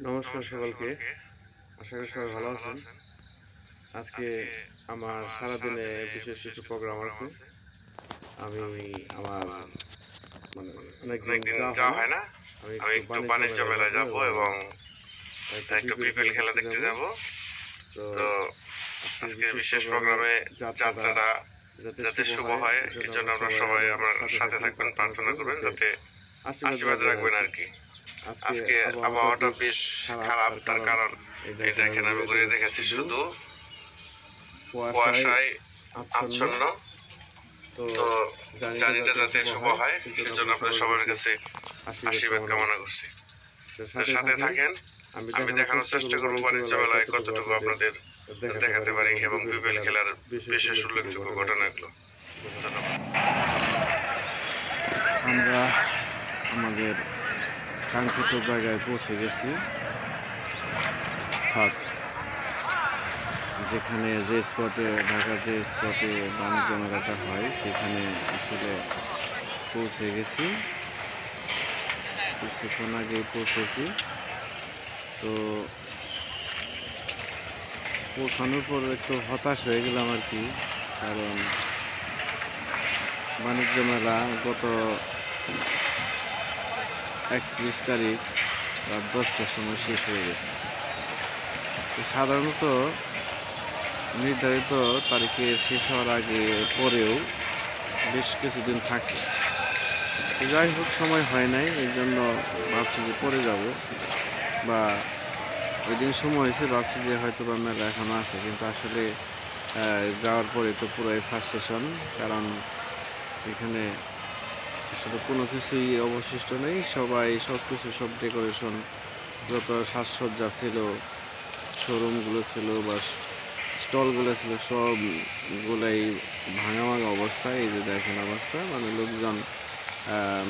নমস্কার সকলকে। আশা করি সবাই ভালো আছেন। আজকে আমার সারাদিনে বিশেষ কিছু প্রোগ্রাম আছে। আমি আমার মানে অনেকদিন অনেকদিন যাওয়া যাওয়া হয় না। হয় না। আমি আমি একটু একটু বাণিজ্য বাণিজ্য মেলায় মেলায় যাবো যাব এবং এবং একটা একটু বিপিএল বিপিএল খেলা খেলা দেখতে দেখতে যাব। যাব। তো তো আজকে আজকে বিশেষ বিশেষ প্রোগ্রামে প্রোগ্রামে যাত্রাটা যাত্রাটা যাতে যাতে শুভ শুভ হয়, হয়, এজন্য এই জন্য আমরা আমরা সবাই সবাই আমার আমার সাথে সাথে থাকবেন, থাকবেন, প্রার্থনা প্রার্থনা করবেন করবেন যাতে যাতে আশীর্বাদ আশীর্বাদ রাখবেন আর রাখবেন কি। আর কি। আজকে আজকে আবহাওয়াটা আবহাওয়াটা বেশ বেশ খারাপ, তার তার কারণ কারণ এই এই দেখেন দেখেন আমি আমি ঘুরে ঘুরে দেখেছি দেখেছি শুধু শুধু কুয়াশায় কুয়াশায় আচ্ছন্ন। আচ্ছন্ন। তো তো জার্নিটা জার্নিটা যাতে যাতে শুভ শুভ হয় হয় সেজন্য সেজন্য আপনার আপনার সবার সবার কাছে কাছে আশীর্বাদ আশীর্বাদ কামনা কামনা করছি। করছি। তো তো সাথে সাথে থাকেন। থাকেন, আমি আমি দেখানোর দেখানোর চেষ্টা করব বাণিজ্য বাণিজ্য মেলায় মেলায় কতটুকু কতটুকু আপনাদের আপনাদের দেখাতে দেখাতে পারি পারি এবং এবং বিপিএল বিপিএল খেলার খেলার বিশেষ বিশেষ উল্লেখযোগ্য উল্লেখযোগ্য ঘটনাগুলো। ঘটনাগুলো। ধন্যবাদ। ধন্যবাদ। আমরা আমাদের কাঙ্ক্ষিত জায়গায় পৌঁছে গেছি, অর্থাৎ যেখানে যে স্পটে ঢাকার যে স্পটে বাণিজ্য মেলাটা হয় সেখানে আসলে পৌঁছে গেছি। কিছুক্ষণ আগেই পৌঁছেছি। তো পৌঁছানোর পর একটু হতাশ হয়ে গেলাম আর কি, কারণ বাণিজ্য মেলা গত 31 তারিখ রাত 10টার সময় শেষ হয়ে গেছে। সাধারণত নির্ধারিত তারিখে শেষ হওয়ার আগে পরেও বেশ কিছুদিন থাকে। যাই হোক, সময় হয় নাই, এই জন্য ভাবছি যে পরে যাব, বা ওই দিন সময় হয়েছে ভাবছি যে হয়তো বা মেলা এখনও আছে, কিন্তু আসলে যাওয়ার পরে তো পুরোই ফ্রাস্ট্রেশন, কারণ এখানে আসলে কোনো কিছুই অবশিষ্ট নেই। সবাই সব কিছু, সব ডেকোরেশন, যত সাজসজ্জা ছিল, শোরুমগুলো ছিল বা স্টলগুলো ছিল, সবগুলাই ভাঙা ভাঙা অবস্থায়। এই যে দেখেন অবস্থা, মানে লোকজন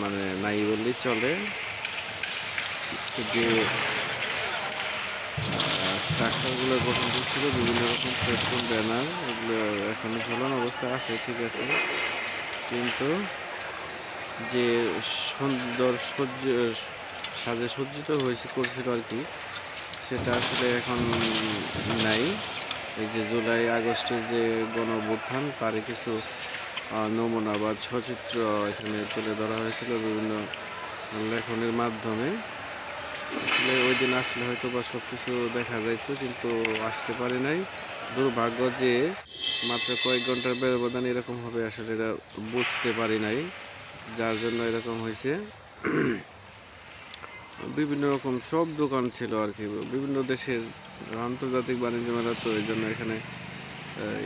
মানে নাই বললেই চলে। যে স্ট্রাকচারগুলো গঠন করছিল বিভিন্ন রকম ফেস্টুন ব্যানার, এগুলো এখনো ঝোলানো অবস্থায় আছে, ঠিক আছে, কিন্তু যে সুন্দর সাজে সজ্জিত হয়েছে করছিল আর কি, সেটা আসলে এখন নাই। এই যে জুলাই আগস্টের যে গণঅভ্যুত্থান, তারই কিছু নমুনা বা সচিত্র এখানে তুলে ধরা হয়েছিল বিভিন্ন লেখনের মাধ্যমে। আসলে ওই দিন আসলে হয়তো বা সব কিছু দেখা যাইতো, কিন্তু আসতে পারি নাই। দুর্ভাগ্য যে মাত্র কয়েক ঘন্টার ব্যবধান এরকম হবে, আসলে এটা বুঝতে পারি নাই, যার জন্য এরকম হয়েছে। বিভিন্ন রকম সব দোকান ছিল আর কি, বিভিন্ন দেশের আন্তর্জাতিক বাণিজ্য মেলা, তো এই জন্য এখানে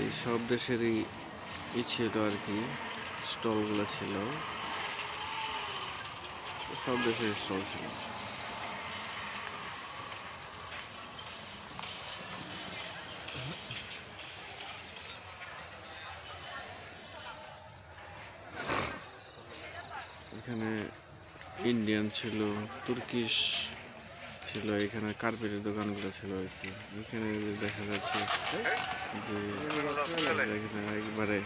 এই সব দেশেরই ছিল আর কি, স্টলগুলো ছিল, সব দেশের স্টল ছিল। এখানে ইন্ডিয়ান ছিল, তুর্কিশ ছিল, এখানে কার্পেটের দোকানগুলো ছিল আর কি। এখানে দেখা যাচ্ছে যে এখানে একবারে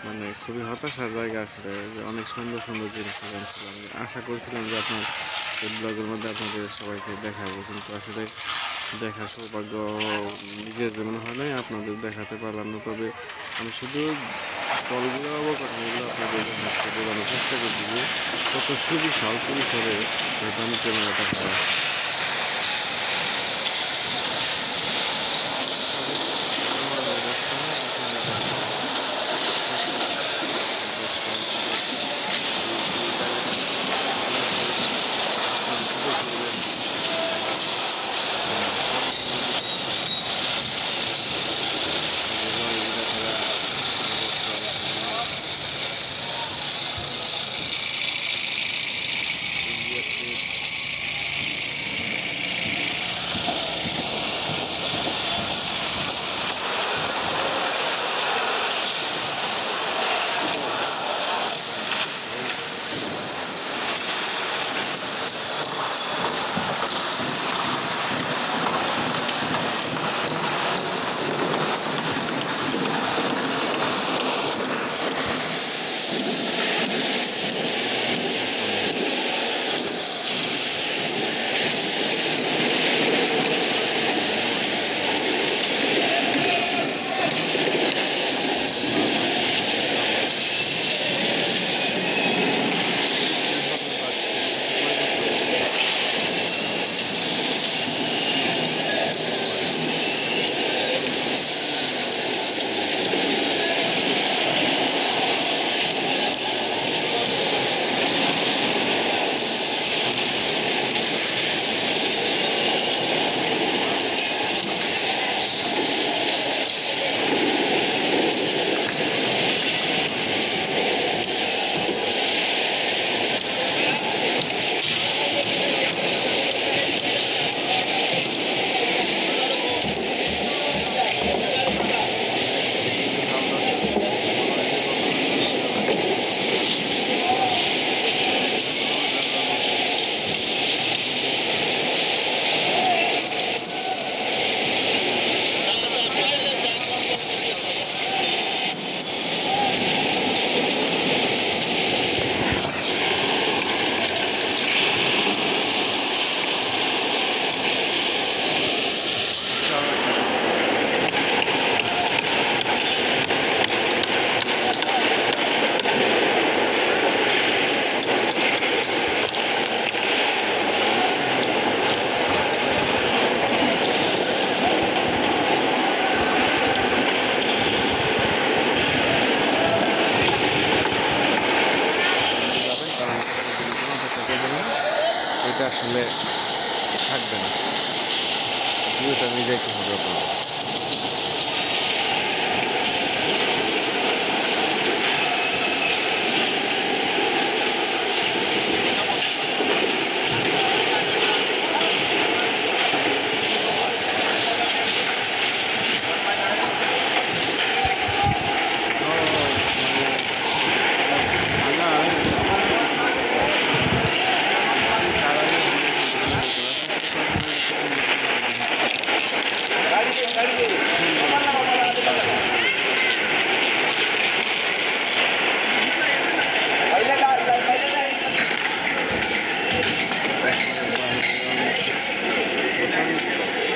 মানে খুবই হতাশার জায়গা, আসলে যে অনেক সুন্দর সুন্দর জিনিস ছিল। আমি আশা করছিলাম যে আপনার এই ব্লগের মধ্যে আপনাদের সবাইকে দেখাবো, কিন্তু আসলে দেখার সৌভাগ্য নিজের জন্য হয় নাই, আপনাদের দেখাতে পারলাম না। তবে আমি শুধু স্টলগুলো অবকাঠামোগুলো আপনাদের বোঝানোর চেষ্টা করছি যে কত সুবিশাল পরিসরে এই বাণিজ্য মেলাটা হয়। আসলে থাকবে না, ভিউটা নিয়ে যাইতে হবে আপনার।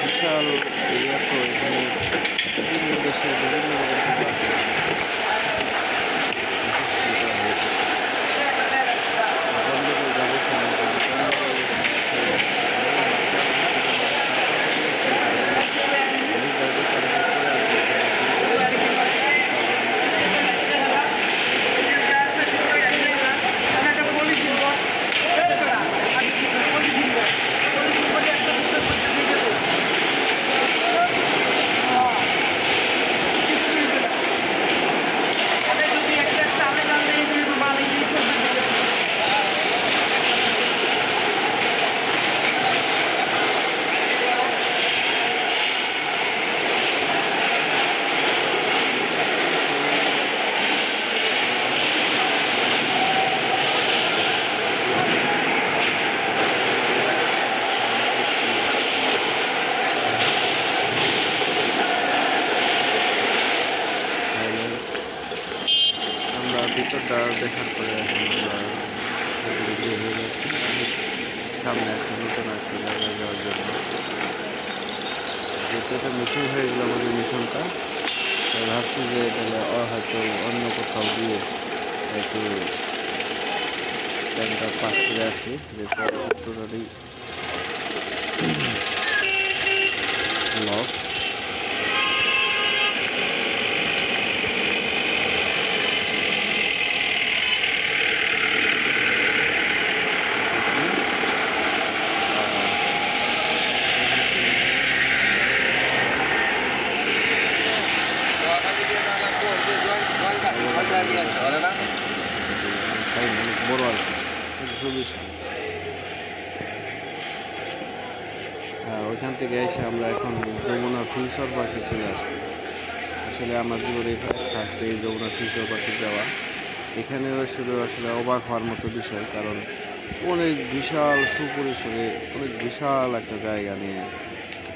বিশাল এরিয়া তো এখানে বিভিন্ন দেশের বিভিন্ন ভিতরটা দেখার পরে এখন আমরা বের হয়ে যাচ্ছি সামনে একটা নতুন একটা জায়গায় যাওয়ার জন্য। যেহেতু এটা মিশন হয়ে গেল আমাদের মিশনটা, ভাবছি যে তাহলে হয়তো অন্য কোথাও দিয়ে একটু টাইমটা পাস করে আসি, যেহেতু টোটালি লস। বড় আর কি ওইখান থেকে এসে আমরা এখন যমুনা ফিউচার পার্কে চলে আসছি। আসলে আমার জীবনে ফার্স্ট এই যমুনা ফিউচার পার্কে যাওয়া, এখানে আসলে অবাক হওয়ার মতো বিষয়, কারণ অনেক বিশাল সুপরিসরে অনেক বিশাল একটা জায়গা নিয়ে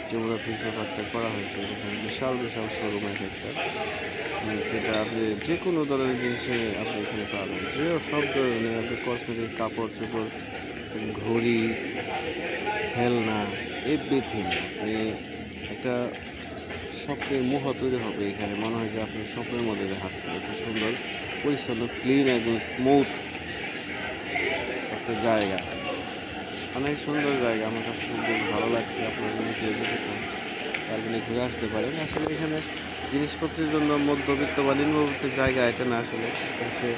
যমুনা ফিউচার পার্কটা করা হয়েছে। এখানে বিশাল বিশাল শোরুম একটা, সেটা আপনি যে কোনো ধরনের জিনিস আপনি এখানে পাবেন, যে সব ধরনের আপনি কসমেটিক, কাপড় চোপড়, ঘড়ি, খেলনা, এভরিথিং। আপনি একটা স্বপ্নের মোহ তৈরি হবে এখানে, মনে হয় যে আপনি স্বপ্নের মধ্যে হাঁটছেন। এত সুন্দর পরিচ্ছন্ন, ক্লিন, একদম স্মুথ একটা জায়গা, অনেক সুন্দর জায়গা। আমার কাছে খুব ভালো লাগছে। আপনারা যদি কেউ যেতে চান তাহলে ঘুরে আসতে পারেন। আসলে এখানে জিনিসপত্রের জন্য মধ্যবিত্ত বা নিম্নবিত্ত জায়গা এটা না, আসলে সে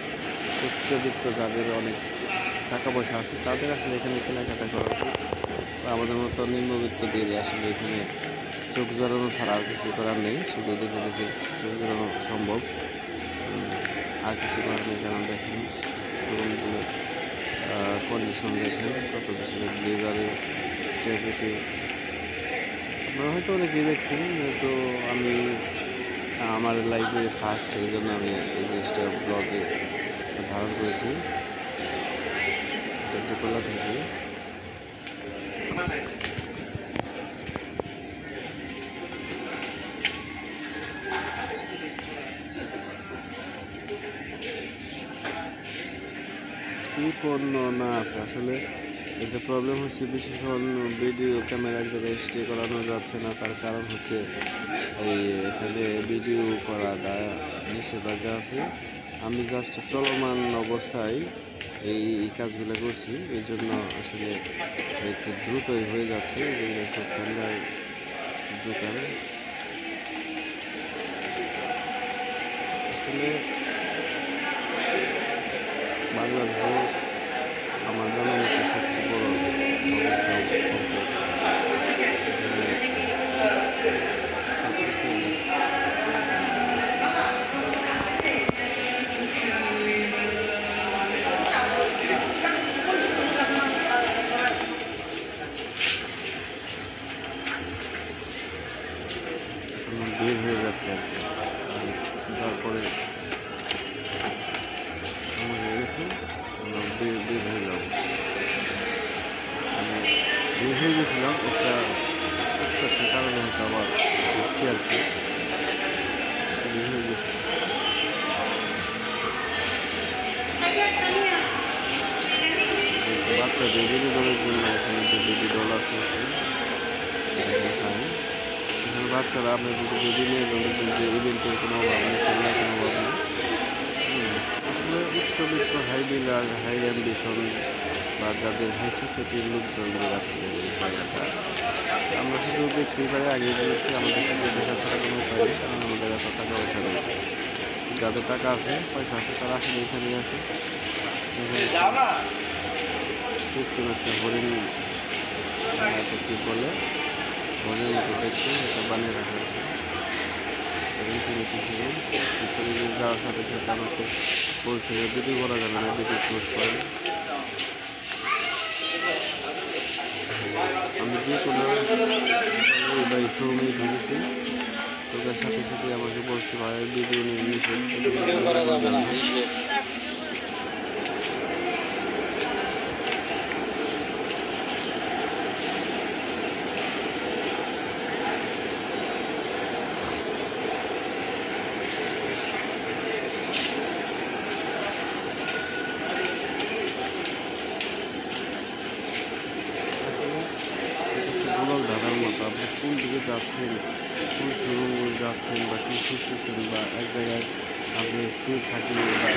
উচ্চবিত্ত যাদের অনেক টাকা পয়সা আছে তাদের আসলে এখানে কেনাকাটা করা উচিত। আমাদের মতো নিম্নবিত্তদের আসলে এখানে চোখ জড়ানো ছাড়া আর কিছু করার নেই, শুধু দেখে দেখে চোখ জড়ানো সম্ভব, আর কিছু করার নেই। কারণ দেখেন শোরুমগুলো কন্ডিশন দেখেন কত বেশি, ব্লেজারের, জ্যাকেটে। আপনারা হয়তো অনেকেই দেখছেন, তো আমি আমার লাইফে ফার্স্ট, এই জন্য আমি এই জিনিসটা ব্লগে ধারণ করেছি। এটা দোতলা থেকে কি পণ্য না আছে আসলে। এটা প্রবলেম হচ্ছে বেশিক্ষণ ভিডিও ক্যামেরা এক জায়গায় স্টে করানো যাচ্ছে না, তার কারণ হচ্ছে এই এখানে ভিডিও করাটা নিষেধাজ্ঞা আছে। আমি জাস্ট চলমান অবস্থায় এই কাজগুলো করছি, এই জন্য আসলে একটু দ্রুতই হয়ে যাচ্ছে। যেগুলো সব ক্যামেরার দোকান আসলে বাংলাদেশে আমার জানার মতো সবচেয়ে বড় বের হয়ে যাচ্ছে আর কি। তারপরে সময় হয়ে গেছে, আমরা বের হয়ে যাব। আমি বের হয়ে গেছিলাম একটা কারণে, হয়তো আবার ঘুরছি আর কি, বের হয়ে গেছি। বাচ্চাদের বেবি ডলের জন্য এখানে যে বেবি ডল আছে এখানে বাচ্চারা আপনার যদি বেবি নিয়ে দেখবেন যে ইভেন্টের কোনো অভাব নেই, খেলনার কোনো অভাব নেই। আসলে উচ্চবিত্ত হাই অ্যাম্বিশন বা যাদের হাই সোসাইটির লোকজনদের আসলে এই জায়গাটা আমরা শুধু দেখতেই পারি। আগে বলেছি আমাদের শুধু দেখা ছাড়া কোনো উপায় নেই, কারণ আমাদের এত টাকা পয়সা নেই। যাদের টাকা আছে পয়সা আছে তারা আসলে এখানেই আসে। কৃত্রিম একটা হরিণ, কি বলে, হরিণের মতো দেখতে এটা বানিয়ে রাখা আছে। ভিতরে যাওয়ার সাথে সাথে আমাকে বলছে যে ভিডিও করা যাবে না, ভিডিও ক্লোজ করে। আমি যে কোনো শোরুমে ঢুকেছি, ওদের সাথে সাথে আমাকে বলছে ভাই ভিডিও নিয়ে নিয়েছেন। ধাঁধার মতো আপনি কোন দিকে যাচ্ছেন, কোন শোরুমে যাচ্ছেন বা কী খুঁজতেছেন, বা এক জায়গায় আপনি স্থির থাকলে বা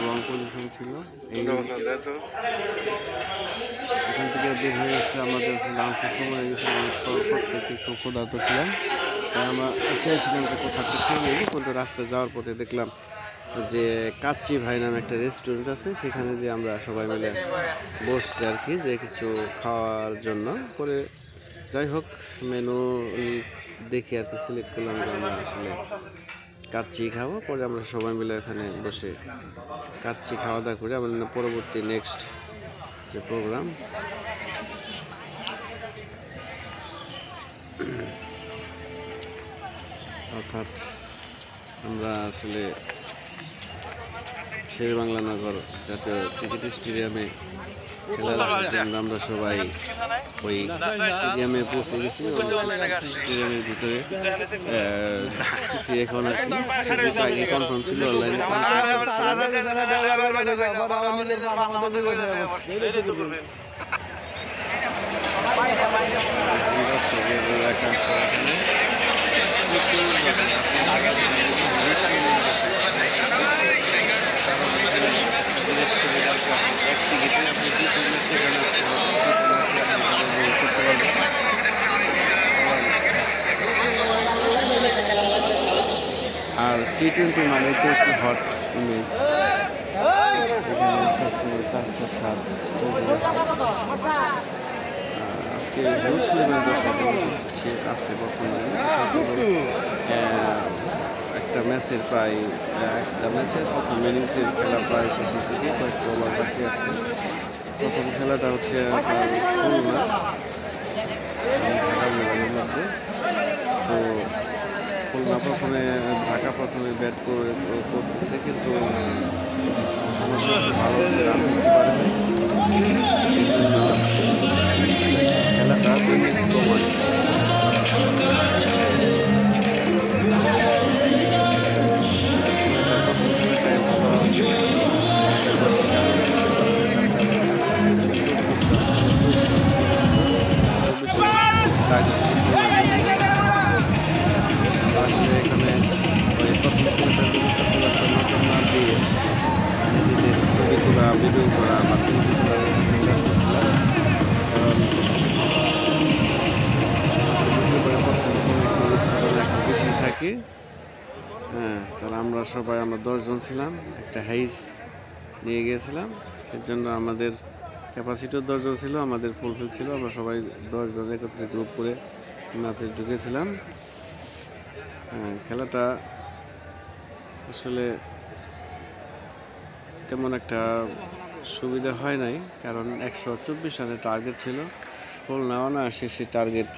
রং পজিশন ছিল। এখান থেকে বের হয়ে এসে আমাদের লাঞ্চের সময় হয়ে গেছে, প্রত্যেকে খুব ক্ষুধার্ত ছিলাম। তাই আমরা চাইছিলাম যে কোথাও একটা খেয়ে নিই, কিন্তু রাস্তায় যাওয়ার পথে দেখলাম যে কাচ্চি ভাই নামে একটা রেস্টুরেন্ট আছে, সেখানে যে আমরা সবাই মিলে বসছি আর কি, যে কিছু খাওয়ার জন্য। পরে যাই হোক মেনু দেখে আর কি সিলেক্ট করলাম যে আমরা আসলে কাচ্চি খাবো। পরে আমরা সবাই মিলে এখানে বসে কাচ্চি খাওয়া দাওয়া করে আমরা পরবর্তী নেক্সট যে প্রোগ্রাম, অর্থাৎ আমরা আসলে শেরেবাংলা নগর জাতীয় ক্রিকেট স্টেডিয়ামে খেলার জন্য আমরা সবাই ওই স্টেডিয়ামে পৌঁছে গেছি। স্টেডিয়ামের ভিতরে এখন আগে কনফার্ম ছিল অনলাইনে। আর T20 মানে তো একটু হট ইমেজ, এখানে সবসময় 400 খাত। আজকে হিউজ পরিমাণ দর্শক আছে বর্তমানে। একটা ম্যাচের প্রথম ইনিংসের খেলা প্রায় শেষের দিকে, কয়েকটা ওভার বাকি আছে। প্রথম খেলাটা হচ্ছে খুলনা ঢাকা বিভাগের মধ্যে। তো খুলনা ঢাকা প্রথমে ব্যাট করতেছে, কিন্তু সমস্যা হচ্ছে ভালো হচ্ছে রান করতে পারে নাই। খেলাটা 2 মিস কমান। এখানে ওই প্রথম নজর না দিয়ে নিজেদের ছবি তোলা, ভিডিও করা বা ছবি তোলা ব্যস্ত ছিলাম। কারণ বেশি থাকে। হ্যাঁ, তাহলে আমরা 10 জন ছিলাম, একটা হাইস নিয়ে গিয়েছিলাম। সেজন্য আমাদের ক্যাপাসিটিও 10 জন ছিল, আমাদের ফুলফিল ছিল। আমরা সবাই 10 জন একত্রে গ্রুপ করে ম্যাচে ঢুকেছিলাম। খেলাটা আসলে তেমন একটা সুবিধা হয় নাই, কারণ 124 রানের টার্গেট ছিল। খুলনা অনায়াসে সে টার্গেট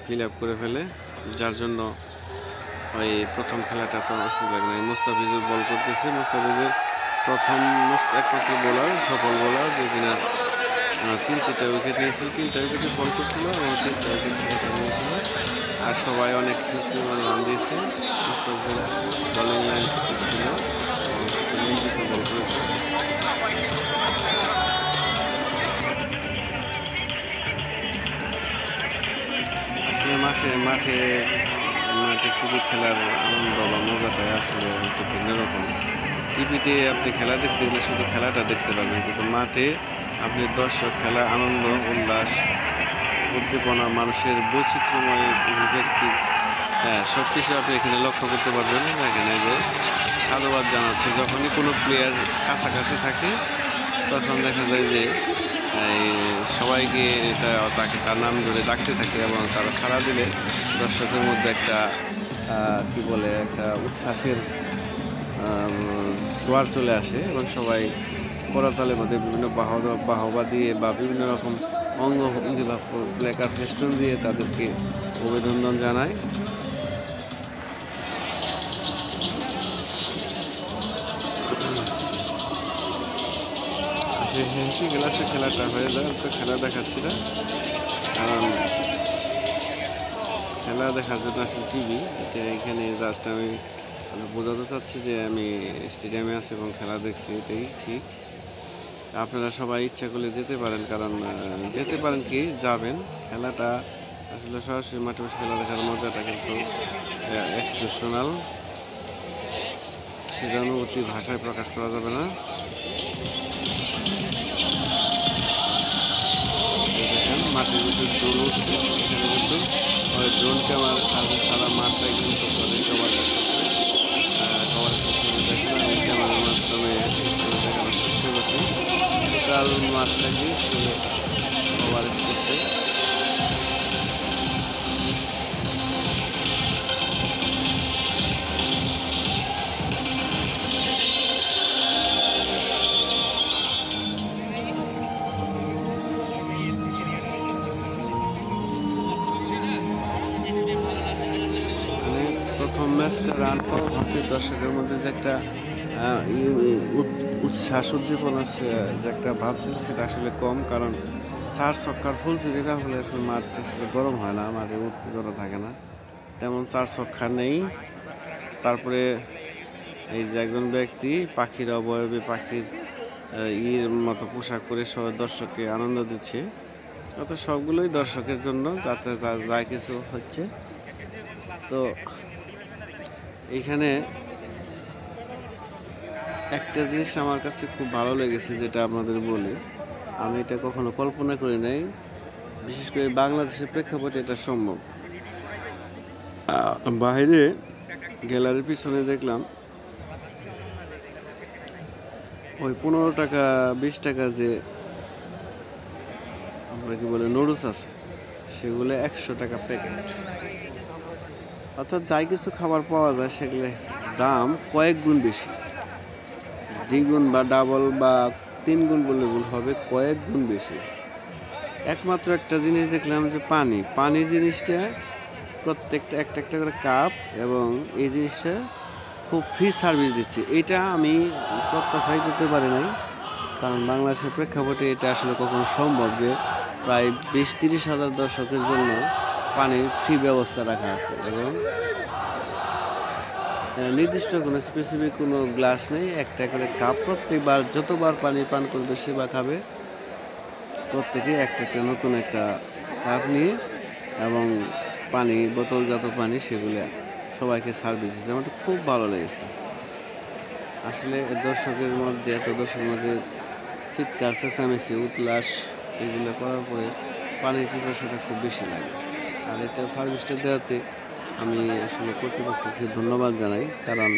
ফিল আপ করে ফেলে, যার জন্য ওই প্রথম খেলাটা তো অসুবিধা লাগে নাই। মুস্তাফিজুর বল করতেছে, মুস্তাফিজুর প্রথম একমাত্র বোলার, সফল বোলার, যে কিনা 3টা উইকেট নিয়েছিল, 3টা উইকেটে বল করছিল এবং 3টা উইকেট নিয়েছিল। আর সবাই অনেক পরিমাণে রান দিয়েছে। মুস্তাফিজুর বোলিং লাইন ঠিক ছিল, বল করেছে। আসলে মাঠে ক্রিকেট খেলার আনন্দ বা মজাটাই আসলে একটু ভিন্ন রকম। টিভিতে আপনি খেলা দেখতে গেলে শুধু খেলাটা দেখতে পাবেন, কিন্তু মাঠে আপনি দর্শক, খেলা, আনন্দ, উল্লাস, উদ্দীপনা, মানুষের বৈচিত্র্যময় অভিব্যক্তি, সব কিছু আপনি এখানে লক্ষ্য করতে পারবেন। এখানে যে সাধুবাদ জানাচ্ছে, যখনই কোনো প্লেয়ার কাছাকাছি থাকে তখন দেখা যায় যে সবাইকে তাকে তার নাম ধরে ডাকতে থাকে এবং তারা সাড়া দিলে দর্শকের মধ্যে একটা একটা উচ্ছ্বাসের জোয়ার চলে আসে এবং সবাই করতালের মধ্যে বিভিন্ন বাহবা দিয়ে বা বিভিন্ন রকম অঙ্গভঙ্গি বা প্লেকার ফেস্টুন দিয়ে তাদেরকে অভিনন্দন জানায়। হেসে গেলাসে খেলাটা হয়ে যায়, তো খেলা দেখাচ্ছি না, কারণ খেলা দেখার জন্য আসলে টিভি, এটা এখানে জাস্ট আমি বোঝাতে চাচ্ছি যে আমি স্টেডিয়ামে আছি এবং খেলা দেখছি, এটাই ঠিক। আপনারা সবাই ইচ্ছা করলে যেতে পারেন, কারণ যেতে পারেন কি যাবেন, খেলাটা আসলে সরাসরি মাঠে বসে খেলা দেখার মজাটা কিন্তু এক্সেপশনাল, সেটা অনুভূতি ভাষায় প্রকাশ করা যাবে না। মাঠের ভিতরে ড্রোন উঠছে, এখানে কিন্তু ড্রোন ক্যামেরা সারা মাঠটাই কিন্তু কভার করতেছে। দেখেন আমি ক্যামেরার মাধ্যমে দেখানোর চেষ্টা করছি, টোটাল মাঠটাকে কভারেজ করছে। প্রথম ম্যাচটা রান পাওয়া ভারতীয় দর্শকের মধ্যে যে একটা উচ্ছ্বাস, উদ্দীপনা, যে একটা ভাব ছিল, সেটা আসলে কম, কারণ 4 ছক্কার ফুল চুরি না হলে আসলে মাঠটা আসলে গরম হয় না, মাঠে উত্তেজনা থাকে না, তেমন 4 ছক্কা নেই। তারপরে এই যে একজন ব্যক্তি পাখির অবয়বে, পাখির মতো পোশাক পরে সবাই দর্শককে আনন্দ দিচ্ছে, অত সবগুলোই দর্শকের জন্য, যাতে যা কিছু হচ্ছে। তো এইখানে একটা জিনিস আমার কাছে খুব ভালো লেগেছে, যেটা আপনাদের বলি, আমি এটা কখনো কল্পনা করি নাই, বিশেষ করে বাংলাদেশের প্রেক্ষাপটে এটা সম্ভব। বাইরে গ্যালারির পিছনে দেখলাম ওই 15 টাকা 20 টাকা যে আমরা কি বলে নুডলস আছে, সেগুলো 100 টাকা প্যাকেট, অর্থাৎ যাই কিছু খাবার পাওয়া যায় সেগুলো দাম কয়েক গুণ বেশি, দ্বিগুণ বা ডাবল বা 3 গুণ বললে ভুল হবে, কয়েক গুণ বেশি। একমাত্র একটা জিনিস দেখলাম যে পানি জিনিসটা প্রত্যেকটা একটা করে কাপ, এবং এই জিনিসটা খুব ফ্রি সার্ভিস দিচ্ছে। এটা আমি প্রত্যাশাই করতে পারি নাই, কারণ বাংলাদেশের প্রেক্ষাপটে এটা আসলে কখনো সম্ভব যে প্রায় 20-30 হাজার দর্শকের জন্য পানির ফ্রি ব্যবস্থা রাখা আছে, এবং নির্দিষ্ট কোনো স্পেসিফিক কোনো গ্লাস নেই, একটা করে কাপ, প্রত্যেকবার যতবার পানি পান করবে সে বা খাবে, প্রত্যেকে একটা নতুন একটা কাপ নিয়ে এবং পানি, বোতলজাত পানি, সেগুলো সবাইকে সার্ভিস দিচ্ছে। আমার খুব ভালো লেগেছে আসলে। দর্শকের মধ্যে চিৎকার, চেঁচামেচি, উল্লাস এগুলো করার পরে পানির পিপাসাটা খুব বেশি লাগে, আর এটা সার্ভিসটা দেওয়াতে আমি আসলে কর্তৃপক্ষকে ধন্যবাদ জানাই, কারণ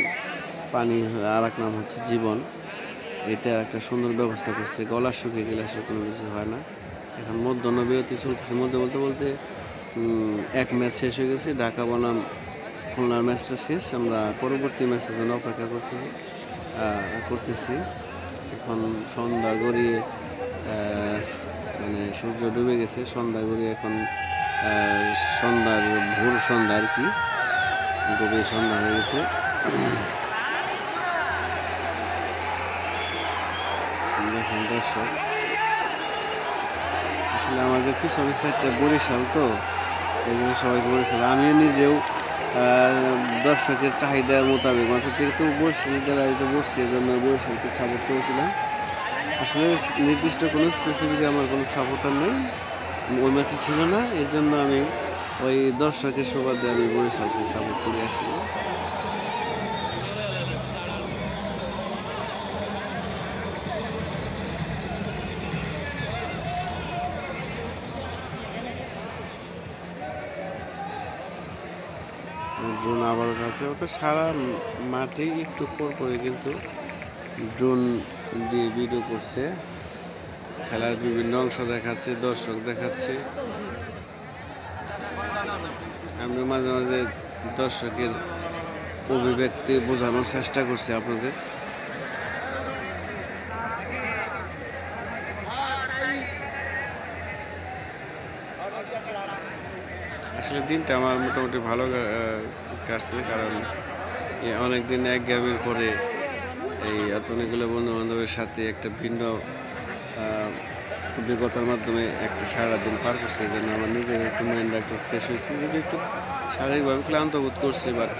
পানি আর এক নাম হচ্ছে জীবন, এটা একটা সুন্দর ব্যবস্থা করছে। গলা শুকিয়ে গেলে আসলে কোনো কিছু হয় না। এখন মধ্যবিরতি চলতেছে, মধ্যে বলতে এক ম্যাচ শেষ হয়ে গেছে, ঢাকা বনাম খুলনার ম্যাচটা শেষ। আমরা পরবর্তী ম্যাচের জন্য অপেক্ষা করতেছি। এখন সন্ধ্যা গড়িয়ে মানে সূর্য ডুবে গেছে, সন্ধ্যা গড়িয়ে এখন সন্ধ্যার ভোর সন্ধ্যা আর কি, গভীর সন্ধ্যা হয়ে গেছে। দেখেন দর্শক, আসলে আমাদের পিছনের সাইডটা বরিশাল, তো এই জন্য সবাইকে বরিশাল। আমিও নিজেও দর্শকের চাহিদার মোতাবেক, অর্থাৎ যেহেতু বরিশাল গ্যালারিতে বসছি, এই জন্য বরিশালকে সাপোর্ট করেছিলাম। আসলে নির্দিষ্ট কোনো স্পেসিফিক আমার কোনো সাপোর্টার নেই, ওই ম্যাচে ছিল না, এই জন্য আমি ওই দর্শকের সুবাদে আমি বরিশালকে সাপোর্ট করে আসি। ড্রোন আবারও আছে, ওটা সারা মাঠে একটু পর পরে কিন্তু ড্রোন দিয়ে ভিডিও করছে, খেলার বিভিন্ন অংশ দেখাচ্ছে, দর্শক দেখাচ্ছে। আমি মাঝে মাঝে দর্শকের অভিব্যক্তি বোঝানোর চেষ্টা করছি আপনাদের। আসলে দিনটা আমার মোটামুটি ভালো কাটছে, কারণ অনেকদিন এক গ্যাপের পরে এই অনেকগুলো বন্ধু বান্ধবের সাথে একটা ভিন্ন অভিজ্ঞতার মাধ্যমে একটা সারাদিন পার করছে। এই জন্য আমার নিজের একটু মাইন্ডটা একটু ফ্রেশ হয়েছে, যদি একটু শারীরিকভাবে ক্লান্ত বোধ করছে, বাট